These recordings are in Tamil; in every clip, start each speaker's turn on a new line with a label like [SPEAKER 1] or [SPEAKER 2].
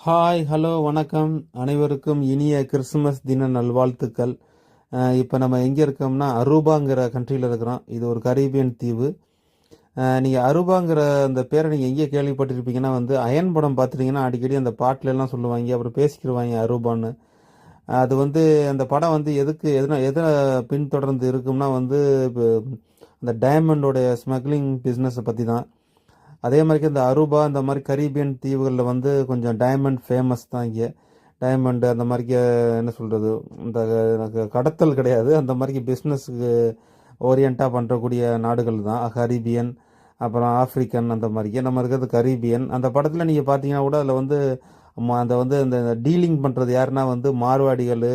[SPEAKER 1] ஹாய், ஹலோ, வணக்கம். அனைவருக்கும் இனிய கிறிஸ்துமஸ் தின நல்வாழ்த்துக்கள். இப்போ நம்ம எங்கே இருக்கோம்னா அரூபாங்கிற கண்ட்ரியில் இருக்கிறோம். இது ஒரு கரீபியன் தீவு. நீங்கள் அரூபாங்கிற அந்த பேரை நீங்கள் எங்கே கேள்விப்பட்டிருப்பீங்கன்னா அயன் படம் பார்த்துட்டிங்கன்னா அடிக்கடி அந்த பாட்டுல எல்லாம் சொல்லுவாங்க, அப்புறம் பேசிக்கிடுவாங்க அரூபான்னு. அது அந்த படம் எதை பின்தொடர்ந்து இருக்கும்னா இப்போ அந்த டைமண்டோடைய ஸ்மக்லிங் பிஸ்னஸை பற்றி தான். அதே மாதிரி இந்த அருபா இந்த மாதிரி கரீபியன் தீவுகளில் கொஞ்சம் டைமண்ட் ஃபேமஸ் தான் இங்கே. டைமண்டு அந்த மாதிரிக்கு என்ன சொல்கிறது, இந்த கடத்தல் கிடையாது, அந்த மாதிரிக்கு பிஸ்னஸுக்கு ஓரியண்ட்டாக பண்ணுறக்கூடிய நாடுகள் தான் கரீபியன். அப்புறம் ஆஃப்ரிக்கன் அந்த மாதிரிக்கு நம்ம இருக்கிறது கரீபியன். அந்த படத்தில் நீங்கள் பார்த்தீங்கன்னா கூட அதில் அந்த அந்த டீலிங் பண்ணுறது யாருன்னா மார்வாடிகள்,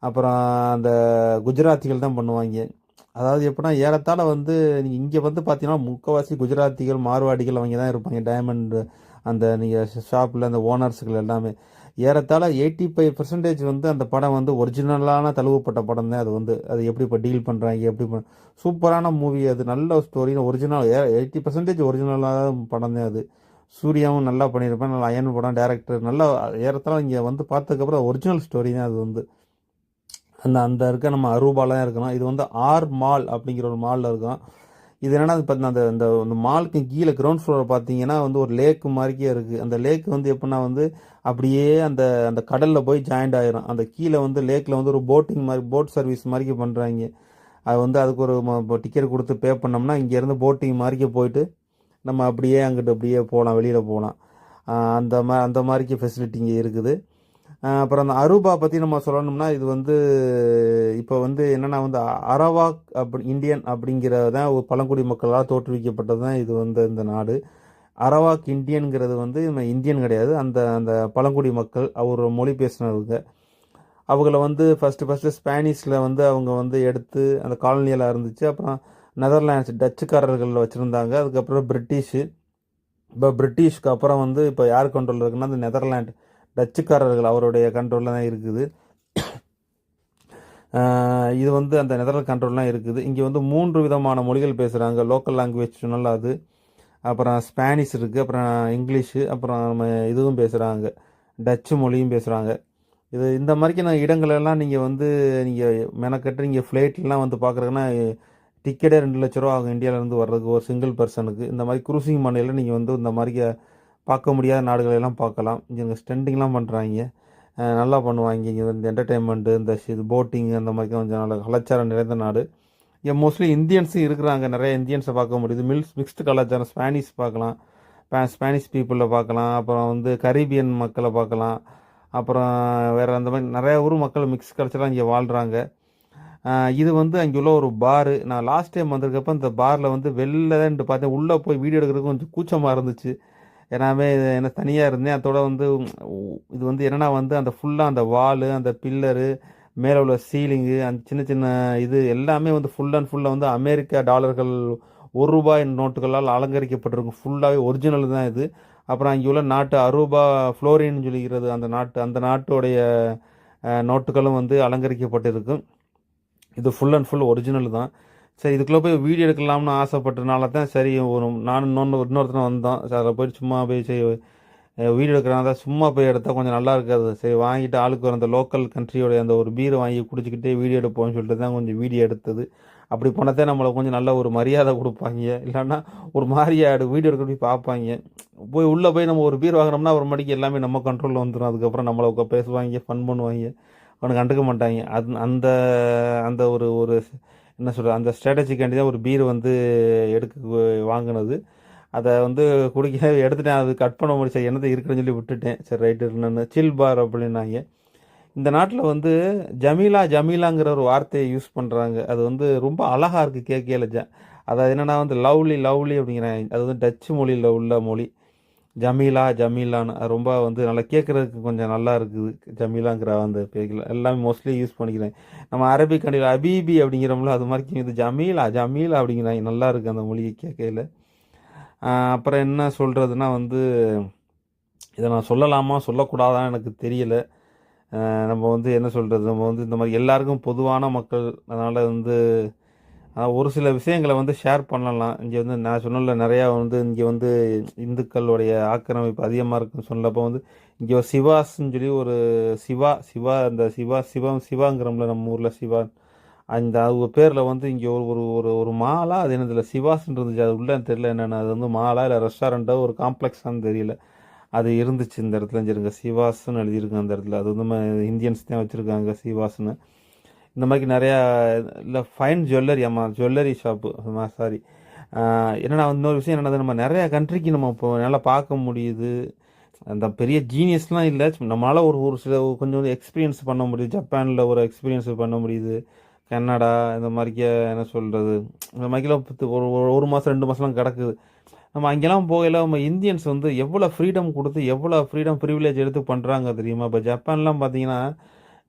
[SPEAKER 1] அப்புறம் அந்த குஜராத்திகள் தான் பண்ணுவாங்க. அதாவது எப்படின்னா ஏறத்தாழ நீங்கள் இங்கே பார்த்தீங்கன்னா முக்கவாசி குஜராத்திகள், மார்வாடிகள் அவங்க தான் இருப்பாங்க. டைமண்ட் அந்த நீங்கள் ஷாப்பில் அந்த ஓனர்ஸுகள் எல்லாமே ஏறத்தாழ 85% அந்த படம் ஒரிஜினலான தழுவப்பட்ட படம் தான். அது எப்படி இப்போ டீல் பண்ணுறாங்க, சூப்பரான மூவி. அது நல்ல ஸ்டோரி, ஒரிஜினல் 80% ஒரிஜினலான படம் தான் அது. சூர்யாவும் நல்லா பண்ணியிருப்பேன், நல்லா அயன் படம், டேரக்டர் நல்லா. ஏறத்தாழ இங்கே பார்த்ததுக்கப்புறம் ஒரிஜினல் ஸ்டோரி தான் அது. அந்த அந்த இருக்க நம்ம அரூபால தான் இருக்கணும். இது ஆர் மால் அப்படிங்கிற ஒரு மாலில் இருக்கும். இது என்னன்னா பார்த்தீங்கன்னா அந்த அந்த மாலுக்கு கீழே கிரவுண்ட் ஃப்ளோர் பார்த்தீங்கன்னா ஒரு லேக் மாதிரிக்கே இருக்குது. அந்த லேக் எப்படின்னா அப்படியே அந்த அந்த கடலில் போய் ஜாயிண்ட் ஆயிரும். அந்த கீழே லேக்கில் ஒரு போட்டிங் மாதிரி, போட் சர்வீஸ் மாதிரிக்கு பண்ணுறாங்க. அது அதுக்கு ஒரு டிக்கெட் கொடுத்து பே பண்ணோம்னா இங்கேருந்து போட்டிங் மாதிரிக்கே போயிட்டு நம்ம அப்படியே அங்கிட்டு அப்படியே போகலாம், வெளியில் போகலாம். அந்த மாதிரிக்கு ஃபெசிலிட்டி இங்கே இருக்குது. அப்புறம் அந்த அரூபா பற்றி நம்ம சொல்லணும்னா இது இப்போ என்னென்னா அரவாக் இந்தியன் அப்படிங்கிறதான் ஒரு பழங்குடி மக்களால் தோற்றுவிக்கப்பட்டது தான் இது இந்த நாடு. அரவாக் இந்தியன்கிறது நம்ம இந்தியன் கிடையாது, அந்த அந்த பழங்குடி மக்கள் அவர் மொழி பேசினவங்க. அவங்கள ஃபஸ்ட்டு ஸ்பானிஷில் அவங்க எடுத்து அந்த காலனியலாக இருந்துச்சு. அப்புறம் நெதர்லாண்ட்ஸ் டச்சுக்காரர்கள் வச்சுருந்தாங்க. அதுக்கப்புறம் பிரிட்டிஷு. இப்போ பிரிட்டிஷ்க்கு அப்புறம் இப்போ யார் கண்ட்ரோலில் இருக்குன்னா அந்த நெதர்லாண்ட் டச்சுக்காரர்கள் அவருடைய கண்ட்ரோலில் தான் இருக்குது. இது அந்த நெதர்லாண்ட் கண்ட்ரோல்லாம் இருக்குது. இங்கே 3 விதமான மொழிகள் பேசுகிறாங்க. லோக்கல் லாங்குவேஜ் சொன்னால அது. அப்புறம் ஸ்பானிஷ் இருக்குது, அப்புறம் இங்கிலீஷு, அப்புறம் நம்ம இதுவும் பேசுகிறாங்க, டச்சு மொழியும் பேசுகிறாங்க. இந்த மாதிரிக்கான இடங்களெல்லாம் நீங்கள் நீங்கள் மெனக்கட்டு நீங்கள் ஃப்ளைட்லாம் பார்க்குறதுன்னா டிக்கெட்டே 2 லட்ச ரூபா ஆகும் இந்தியாவிலேருந்து வர்றதுக்கு ஒரு சிங்கிள் பர்சனுக்கு. இந்த மாதிரி குரூசிங் மனையில் நீங்கள் இந்த மாதிரிக்கு பார்க்க முடியாத நாடுகளெல்லாம் பார்க்கலாம். இங்கே ஸ்டண்டிங்லாம் பண்ணுறாங்க, நல்லா பண்ணுவாங்க. இங்கே இந்த என்டர்டெயின்மெண்ட்டு, இந்த இது போட்டிங், அந்த மாதிரி கொஞ்சம் நல்ல கலாச்சாரம் நிறைந்த நாடு. இங்கே மோஸ்ட்லி இந்தியன்ஸும் இருக்கிறாங்க, நிறைய இந்தியன்ஸை பார்க்க முடியுது. மிக்ஸ்டு கலாச்சாரம், ஸ்பானிஷ் பார்க்கலாம், ஸ்பானிஷ் பீப்புளில் பார்க்கலாம். அப்புறம் கரீபியன் மக்களை பார்க்கலாம். அப்புறம் வேறு அந்த மாதிரி நிறையா ஊர் மக்கள் மிக்ஸ் கல்ச்சராக இங்கே வாழ்கிறாங்க. இது அங்கே உள்ள ஒரு பாரு. நான் லாஸ்ட் டைம் வந்திருக்கப்போ இந்த பாரில் வெளிலன்ட்டு பார்த்தேன். உள்ளே போய் வீடியோ எடுக்கிறதுக்கு கொஞ்சம் கூச்சமாக இருந்துச்சு. ஏன்னாமே என்ன தனியாக இருந்தேன். அதோட இது என்னென்னா அந்த ஃபுல்லாக அந்த வாலு, அந்த பில்லரு, மேலே உள்ள சீலிங்கு, அந்த சின்ன சின்ன இது எல்லாமே ஃபுல் அண்ட் ஃபுல்லாக அமெரிக்கா டாலர்கள், ₹1 நோட்டுகளால் அலங்கரிக்கப்பட்டிருக்கும். ஃபுல்லாகவே ஒரிஜினல் தான் இது. அப்புறம் அங்கே உள்ள நாட்டு அரூபா ஃப்ளோரின்னு சொல்லிக்கிறது அந்த நாட்டுடைய நோட்டுகளும் அலங்கரிக்கப்பட்டிருக்கும். இது ஃபுல் அண்ட் ஃபுல் ஒரிஜினல் தான். சரி, இதுக்குள்ளே போய் வீடியோ எடுக்கலாம்னு ஆசைப்பட்டனால தான் சரி நானும் இன்னொருத்தனை வந்தோம். சரி, அதில் போயிட்டு சும்மா போய் சரி வீடியோ எடுக்கிறாங்க தான், சும்மா போய் எடுத்தால் கொஞ்சம் நல்லா இருக்காது. சரி, வாங்கிட்டு ஆளுக்கு அந்த லோக்கல் கண்ட்ரியோடைய அந்த ஒரு பீரை வாங்கி குடிச்சிக்கிட்டே வீடியோ எடுப்போம்னு சொல்லிட்டு தான் கொஞ்சம் வீடியோ எடுத்தது. அப்படி போனதே நம்மளை கொஞ்சம் நல்ல ஒரு மரியாதை கொடுப்பாங்க. இல்லைன்னா ஒரு மாதிரியாடு வீடியோ எடுக்க போய் பார்ப்பாங்க. போய் உள்ளே போய் நம்ம ஒரு பீர் வாங்கினோம்னா ஒரு மணிக்கு எல்லாமே நம்ம கண்ட்ரோலில் வந்துடும். அதுக்கப்புறம் நம்மளை பேசுவாங்க, ஃபன் பண்ணுவாங்க, அவனுக்கு கண்டுக்க மாட்டாங்க. அந்த அந்த ஒரு ஒரு என்ன சொல்கிறது, அந்த ஸ்ட்ராட்டஜிக்காண்டி தான் ஒரு பீர் எடுக்க வாங்கினது. அதை குடிக்க எடுத்துட்டேன். அது கட் பண்ண முடியும். சரி, என்னது இருக்குன்னு சொல்லி விட்டுட்டேன். சரி, ரைட்டு என்னென்னு சில் பார் அப்படின்னாங்க. இந்த நாட்டில் ஜமீலாங்கிற ஒரு வார்த்தையை யூஸ் பண்ணுறாங்க. அது ரொம்ப அழகாக இருக்குது கேட்கல. அதாவது என்னென்னா லவ்லி லவ்லி அப்படிங்கிறாங்க. அது டச்சு மொழியில் உள்ள மொழி. ஜமீலான்னு ரொம்ப நல்லா கேட்குறதுக்கு கொஞ்சம் நல்லா இருக்குது. ஜமீலாங்கிற அந்த பேக்கில் எல்லாமே மோஸ்ட்லி யூஸ் பண்ணிக்கிறேன். நம்ம அரபிக் கண்டியில் அபீபி அப்படிங்கிறோம்ல, அது மாதிரி இது ஜமீலா அப்படிங்கிறாங்க. நல்லா இருக்குது அந்த மொழியை கேட்கையில். அப்புறம் என்ன சொல்கிறதுனா இதை நான் சொல்லலாமா சொல்லக்கூடாதான்னு எனக்கு தெரியல. நம்ம என்ன சொல்கிறது, நம்ம இந்த மாதிரி எல்லாருக்கும் பொதுவான மக்கள், அதனால் ஒரு சில விஷயங்களை ஷேர் பண்ணலாம். இங்கே நான் சொன்னல நிறையா இங்கே இந்துக்களுடைய ஆக்கிரமிப்பு அதிகமாக இருக்குன்னு சொன்னப்போ இங்கே ஒரு சிவாஸ்ன்னு சொல்லி ஒரு சிவா சிவா அந்த சிவாங்கிறோம்ல நம்ம ஊரில் சிவா, அந்த அவங்க பேரில் வந்து இங்கே ஒரு ஒரு ஒரு ஒரு மாலா அது என்னதில்ல சிவாஸ்ன்னு இருந்துச்சு. அது உள்ளே தெரியல என்னென்ன, அது வந்து மாலா இல்லை ரெஸ்டாரண்ட்டோ ஒரு காம்ப்ளெக்ஸான்னு தெரியல. அது இருந்துச்சு இந்த இடத்துல இருந்துருங்க, சிவாஸ்ன்னு எழுதியிருக்கு அந்த இடத்துல. அது வந்து இந்தியன்ஸ் தான் வச்சுருக்காங்க சிவாஸ்ன்னு. இந்த மாதிரி நிறையா இல்லை ஃபைன் ஜுவல்லரி, ஆமாம் ஜுவல்லரி ஷாப்பு, சாரி. என்னென்னா இன்னொரு விஷயம் என்னென்னா, நம்ம நிறையா கண்ட்ரிக்கு நம்ம இப்போ நல்லா பார்க்க முடியுது. அந்த பெரிய ஜீனியஸ்லாம் இல்லை, நம்மளால் ஒரு ஒரு சில கொஞ்சம் எக்ஸ்பீரியன்ஸ் பண்ண முடியுது. ஜப்பானில் ஒரு எக்ஸ்பீரியன்ஸ் பண்ண முடியுது, கனடா இந்த மாதிரிக்க என்ன சொல்கிறது, இந்த மாதிரிலாம் ஒரு ஒரு மாதம் 2 மாதம்லாம் கிடக்குது. நம்ம அங்கெல்லாம் போகையில் நம்ம இந்தியன்ஸ் வந்து எவ்வளோ ஃப்ரீடம் கொடுத்து எவ்வளோ ஃப்ரீடம் ப்ரிவிலேஜ் எடுத்து பண்ணுறாங்க தெரியுமா? இப்போ ஜப்பான்லாம் பார்த்தீங்கன்னா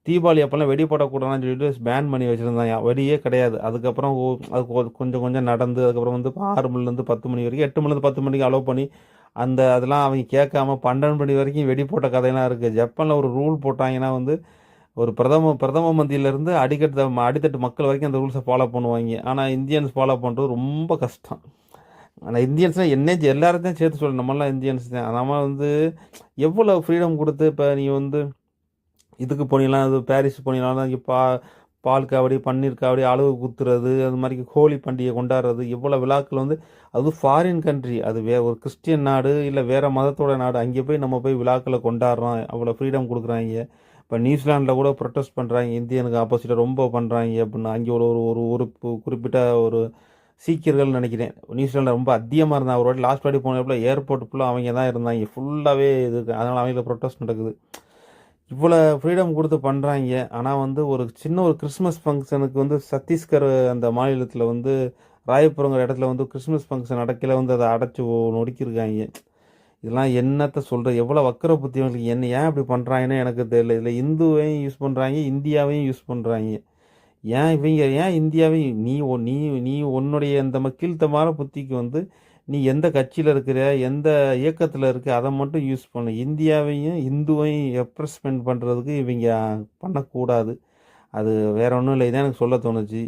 [SPEAKER 1] தீபாவளி அப்போல்லாம் வெடி போடக்கூடாதுன்னு சொல்லிட்டு பேன் பண்ணி வச்சுருந்தாங்க, வெடியே கிடையாது. அதுக்கப்புறம் அது கொஞ்சம் கொஞ்சம் நடந்து அதுக்கப்புறம் வந்து 6 மணிலேருந்து 10 மணி வரைக்கும், 8 மணிலேருந்து 10 மணிக்கு அலோவ் பண்ணி அதெல்லாம் அவங்க கேட்காம 12 மணி வரைக்கும் வெடி போட்ட கதையெல்லாம் இருக்குது. ஜப்பானில் ஒரு ரூல் போட்டாங்கன்னா வந்து ஒரு பிரதம மந்திரியிலேருந்து அடித்தட்டு மக்கள் வரைக்கும் அந்த ரூல்ஸை ஃபாலோ பண்ணுவாங்க. ஆனால் இந்தியன்ஸ் ஃபாலோ பண்ணுறது ரொம்ப கஷ்டம். ஆனால் இந்தியன்ஸ்னால் என்ன எல்லாத்தையும் சேர்த்து சொல்லணும், நம்மளாம் இந்தியன்ஸ் தான். நம்ம வந்து எவ்வளோ ஃப்ரீடம் கொடுத்து இப்போ நீங்கள் வந்து இதுக்கு போனீங்கன்னா, அது பாரிஸ் போனீங்கன்னா இங்கே பால் காவடி, பன்னீர் காவடி, அளவு குத்துறது, அது மாதிரி ஹோலி பண்டிகை கொண்டாடுறது, எவ்வளோ விழாக்கள் வந்து அது ஃபாரின் கண்ட்ரி, அது ஒரு கிறிஸ்டியன் நாடு இல்லை வேறு மதத்தோட நாடு, அங்கே போய் நம்ம போய் விழாக்களை கொண்டாடுறோம், அவ்வளோ ஃப்ரீடம் கொடுக்குறாங்க. இப்போ நியூசிலாண்டில் கூட ப்ரொட்டஸ்ட் பண்ணுறாங்க, இந்தியனுக்கு ஆப்போசிட்டாக ரொம்ப பண்ணுறாங்க அப்படின்னு. அங்கே ஒரு ஒரு ஒரு குறிப்பிட்ட ஒரு சீக்கியர்கள் நினைக்கிறேன் நியூசிலாண்டில் ரொம்ப அதிகமாக இருந்தாங்க. ஒரு வாட்டி லாஸ்ட் வாட்டி போனப்போ ஏர்போர்ட் ஃபுல்லாக அவங்க தான் இருந்தாங்க, ஃபுல்லாகவே இது. அதனால் அவங்கள ப்ரொட்டஸ்ட் நடக்குது. இவ்வளோ ஃப்ரீடம் கொடுத்து பண்ணுறாங்க. ஆனால் வந்து ஒரு சின்ன ஒரு கிறிஸ்மஸ் ஃபங்க்ஷனுக்கு வந்து சத்தீஸ்கர் அந்த மாநிலத்தில் வந்து ராயபுரங்கிற இடத்துல வந்து கிறிஸ்மஸ் ஃபங்க்ஷன் நடக்கல வந்து அதை அடைச்சி நொறுக்கியிருக்காங்க. இதெல்லாம் என்னத்தை சொல்கிறது, எவ்வளோ வக்கர புத்தியவங்களுக்கு என்ன ஏன் இப்படி பண்ணுறாங்கன்னு எனக்கு தெரியல. இதில் இந்துவையும் யூஸ் பண்ணுறாங்க, இந்தியாவையும் யூஸ் பண்ணுறாங்க. ஏன் இந்தியாவையும் நீ நீ உன்னுடைய இந்த கீழ்த்தமான புத்திக்கு வந்து நீ எந்த கட்சியில் இருக்கிற, எந்த இயக்கத்தில் இருக்க, அதை மட்டும் யூஸ் பண்ணு. இந்தியாவையும் இந்துவையும் ரெப்ரசன்ட் பண்ணுறதுக்கு இவங்க பண்ணக்கூடாது. அது வேற ஒன்றும் இல்லை, இதான் எனக்கு சொல்ல தோணுச்சு.